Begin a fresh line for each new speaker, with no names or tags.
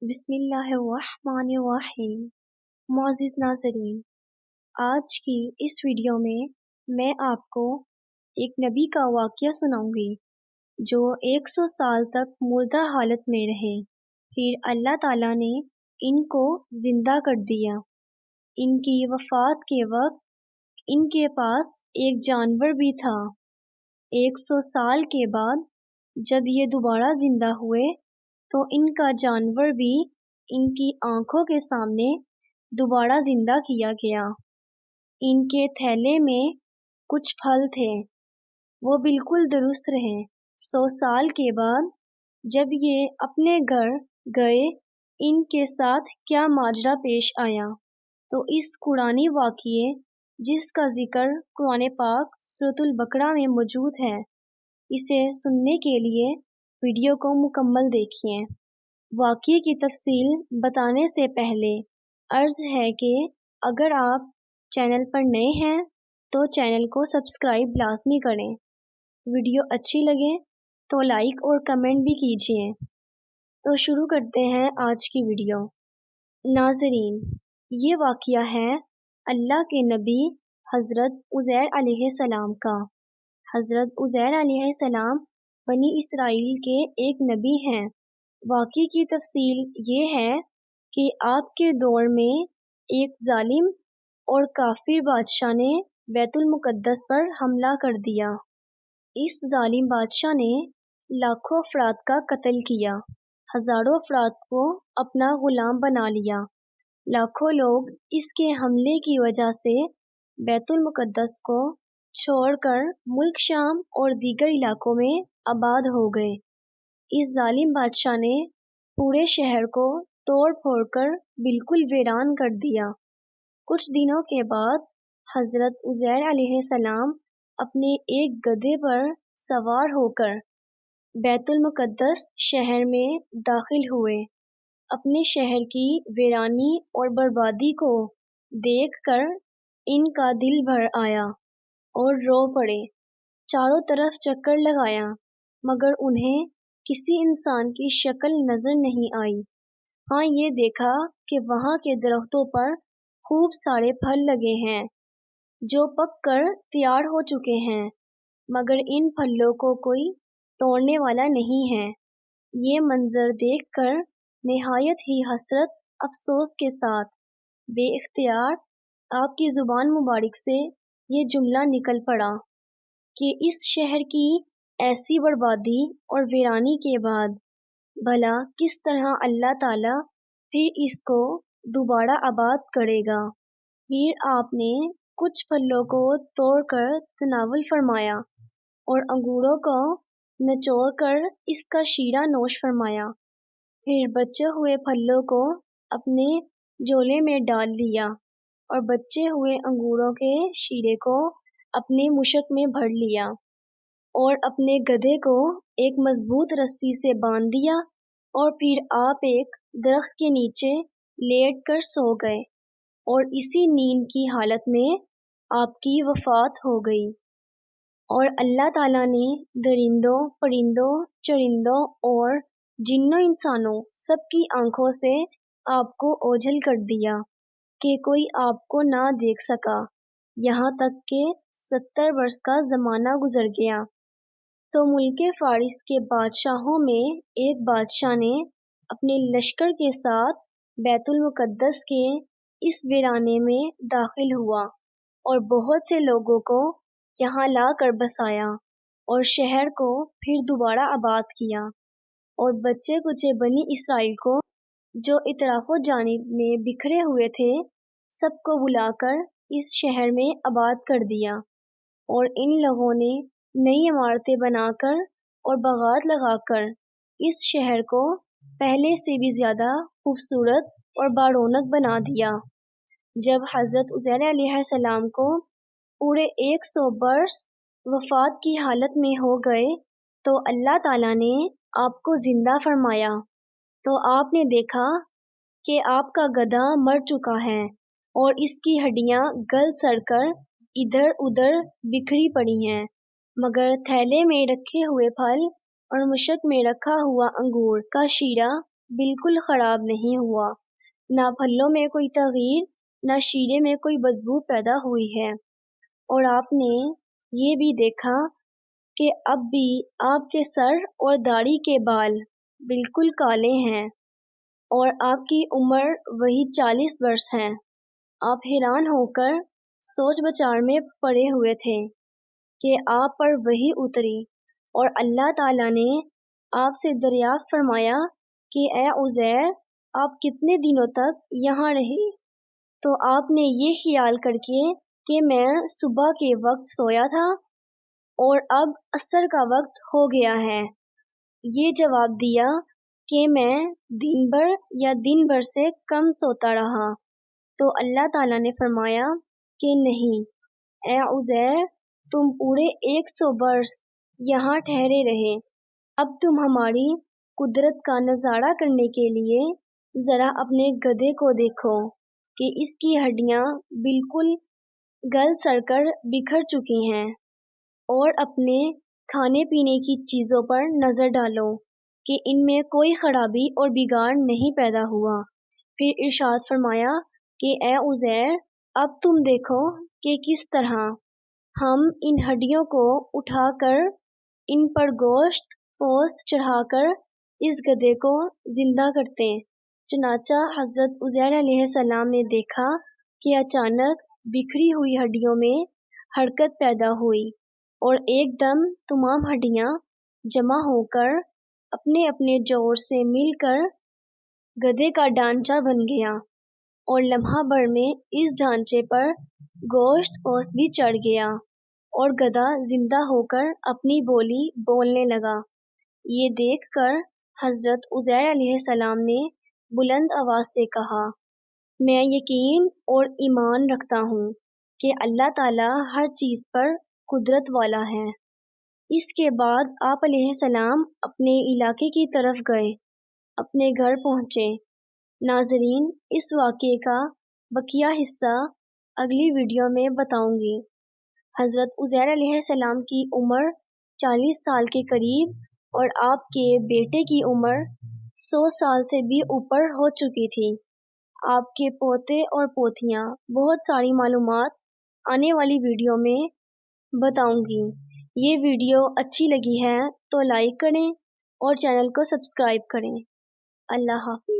بسم اللہ الرحمن الرحیم۔ معزز ناظرین، آج کی اس ویڈیو میں آپ کو ایک نبی کا واقعہ سناؤں گی جو 100 سال تک مردہ حالت میں رہے، پھر اللہ تعالیٰ نے ان کو زندہ کر دیا۔ ان کی وفات کے وقت ان کے پاس ایک جانور بھی تھا۔ 100 سال کے بعد جب یہ دوبارہ زندہ ہوئے تو ان کا جانور بھی ان کی آنکھوں کے سامنے دوبارہ زندہ کیا گیا۔ ان کے تھیلے میں کچھ پھل تھے، وہ بالکل درست رہے۔ 100 سال کے بعد جب یہ اپنے گھر گئے، ان کے ساتھ کیا ماجرا پیش آیا، تو اس قرآنی واقعے جس کا ذکر قرآن پاک سورۃ البقرہ میں موجود ہے، اسے سننے کے لیے ویڈیو کو مکمل دیکھیں۔ واقعے کی تفصیل بتانے سے پہلے عرض ہے کہ اگر آپ چینل پر نئے ہیں تو چینل کو سبسکرائب لازمی کریں۔ ویڈیو اچھی لگے تو لائک اور کمنٹ بھی کیجیے۔ تو شروع کرتے ہیں آج کی ویڈیو۔ ناظرین، یہ واقعہ ہے اللہ کے نبی حضرت عزیر علیہ السلام کا۔ حضرت عزیر علیہ السلام بنی اسرائیل کے ایک نبی ہیں۔ واقعے کی تفصیل یہ ہے کہ آپ کے دور میں ایک ظالم اور کافر بادشاہ نے بیت المقدس پر حملہ کر دیا۔ اس ظالم بادشاہ نے لاکھوں افراد کا قتل کیا، ہزاروں افراد کو اپنا غلام بنا لیا۔ لاکھوں لوگ اس کے حملے کی وجہ سے بیت المقدس کو چھوڑ کر ملک شام اور دیگر علاقوں میں آباد ہو گئے۔ اس ظالم بادشاہ نے پورے شہر کو توڑ پھوڑ کر بالکل ویران کر دیا۔ کچھ دنوں کے بعد حضرت عزیر علیہ السلام اپنے ایک گدھے پر سوار ہو کر بیت المقدس شہر میں داخل ہوئے۔ اپنے شہر کی ویرانی اور بربادی کو دیکھ کر ان کا دل بھر آیا اور رو پڑے۔ چاروں طرف چکر لگایا مگر انہیں کسی انسان کی شکل نظر نہیں آئی۔ ہاں، یہ دیکھا کہ وہاں کے درختوں پر خوب سارے پھل لگے ہیں جو پک کر تیار ہو چکے ہیں، مگر ان پھلوں کو کوئی توڑنے والا نہیں ہے۔ یہ منظر دیکھ کر نہایت ہی حسرت افسوس کے ساتھ بے اختیار آپ کی زبان مبارک سے یہ جملہ نکل پڑا کہ اس شہر کی ایسی بربادی اور ویرانی کے بعد بھلا کس طرح اللہ تعالیٰ پھر اس کو دوبارہ آباد کرے گا۔ پھر آپ نے کچھ پھلوں کو توڑ کر تناول فرمایا اور انگوروں کو نچوڑ کر اس کا شیرہ نوش فرمایا۔ پھر بچے ہوئے پھلوں کو اپنے جھولے میں ڈال لیا اور بچے ہوئے انگوروں کے شیرے کو اپنے مشک میں بھر لیا اور اپنے گدھے کو ایک مضبوط رسی سے باندھ دیا، اور پھر آپ ایک درخت کے نیچے لیٹ کر سو گئے اور اسی نیند کی حالت میں آپ کی وفات ہو گئی۔ اور اللہ تعالیٰ نے درندوں، پرندوں، چرندوں اور جنوں انسانوں سب کی آنکھوں سے آپ کو اوجھل کر دیا کہ کوئی آپ کو نہ دیکھ سکا، یہاں تک کہ 70 برس کا زمانہ گزر گیا۔ تو ملک فارس کے بادشاہوں میں ایک بادشاہ نے اپنے لشکر کے ساتھ بیت المقدس کے اس ویرانے میں داخل ہوا اور بہت سے لوگوں کو یہاں لا کر بسایا اور شہر کو پھر دوبارہ آباد کیا، اور بچے کچے بنی اسرائیل کو جو اطراف و جانب میں بکھرے ہوئے تھے سب کو بلا کر اس شہر میں آباد کر دیا، اور ان لوگوں نے نئی عمارتیں بنا کر اور باغات لگا کر اس شہر کو پہلے سے بھی زیادہ خوبصورت اور بارونق بنا دیا۔ جب حضرت عزیر علیہ السلام کو پورے 100 برس وفات کی حالت میں ہو گئے تو اللہ تعالیٰ نے آپ کو زندہ فرمایا، تو آپ نے دیکھا کہ آپ کا گدھا مر چکا ہے اور اس کی ہڈیاں گل سڑ کر ادھر ادھر بکھری پڑی ہیں، مگر تھیلے میں رکھے ہوئے پھل اور مشک میں رکھا ہوا انگور کا شیرہ بالکل خراب نہیں ہوا، نہ پھلوں میں کوئی تغیر، نہ شیرے میں کوئی بدبو پیدا ہوئی ہے۔ اور آپ نے یہ بھی دیکھا کہ اب بھی آپ کے سر اور داڑھی کے بال بالکل کالے ہیں اور آپ کی عمر وہی 40 برس ہے۔ آپ حیران ہو کر سوچ بچار میں پڑے ہوئے تھے کہ آپ پر وحی اتری اور اللہ تعالیٰ نے آپ سے دریافت فرمایا کہ اے عزیر، آپ کتنے دنوں تک یہاں رہے؟ تو آپ نے یہ خیال کر کے کہ میں صبح کے وقت سویا تھا اور اب عصر کا وقت ہو گیا ہے، یہ جواب دیا کہ میں دن بھر یا دن بھر سے کم سوتا رہا۔ تو اللہ تعالیٰ نے فرمایا کہ نہیں اے عزیر، تم پورے 100 برس یہاں ٹھہرے رہے۔ اب تم ہماری قدرت کا نظارہ کرنے کے لیے ذرا اپنے گدھے کو دیکھو کہ اس کی ہڈیاں بالکل گل سڑ کر بکھر چکی ہیں، اور اپنے کھانے پینے کی چیزوں پر نظر ڈالو کہ ان میں کوئی خرابی اور بگاڑ نہیں پیدا ہوا۔ پھر ارشاد فرمایا کہ اے عزیر، اب تم دیکھو کہ کس طرح ہم ان ہڈیوں کو اٹھا کر ان پر گوشت پوست چڑھا کر اس گدھے کو زندہ کرتے۔ چنانچہ حضرت عزیر علیہ السلام نے دیکھا کہ اچانک بکھری ہوئی ہڈیوں میں حرکت پیدا ہوئی اور ایک دم تمام ہڈیاں جمع ہو کر اپنے اپنے جوڑ سے مل کر گدھے کا ڈھانچہ بن گیا، اور لمحہ بھر میں اس ڈھانچے پر گوشت پوست بھی چڑھ گیا اور گدھا زندہ ہو کر اپنی بولی بولنے لگا۔ یہ دیکھ کر حضرت عزیر علیہ السلام نے بلند آواز سے کہا، میں یقین اور ایمان رکھتا ہوں کہ اللہ تعالیٰ ہر چیز پر قدرت والا ہے۔ اس کے بعد آپ علیہ السلام اپنے علاقے کی طرف گئے، اپنے گھر پہنچے۔ ناظرین، اس واقعے کا بقیہ حصہ اگلی ویڈیو میں بتاؤں گی۔ حضرت عزیر علیہ السلام کی عمر 40 سال کے قریب اور آپ کے بیٹے کی عمر 100 سال سے بھی اوپر ہو چکی تھی۔ آپ کے پوتے اور پوتیاں، بہت ساری معلومات آنے والی ویڈیو میں بتاؤں گی۔ یہ ویڈیو اچھی لگی ہے تو لائک کریں اور چینل کو سبسکرائب کریں۔ اللہ حافظ۔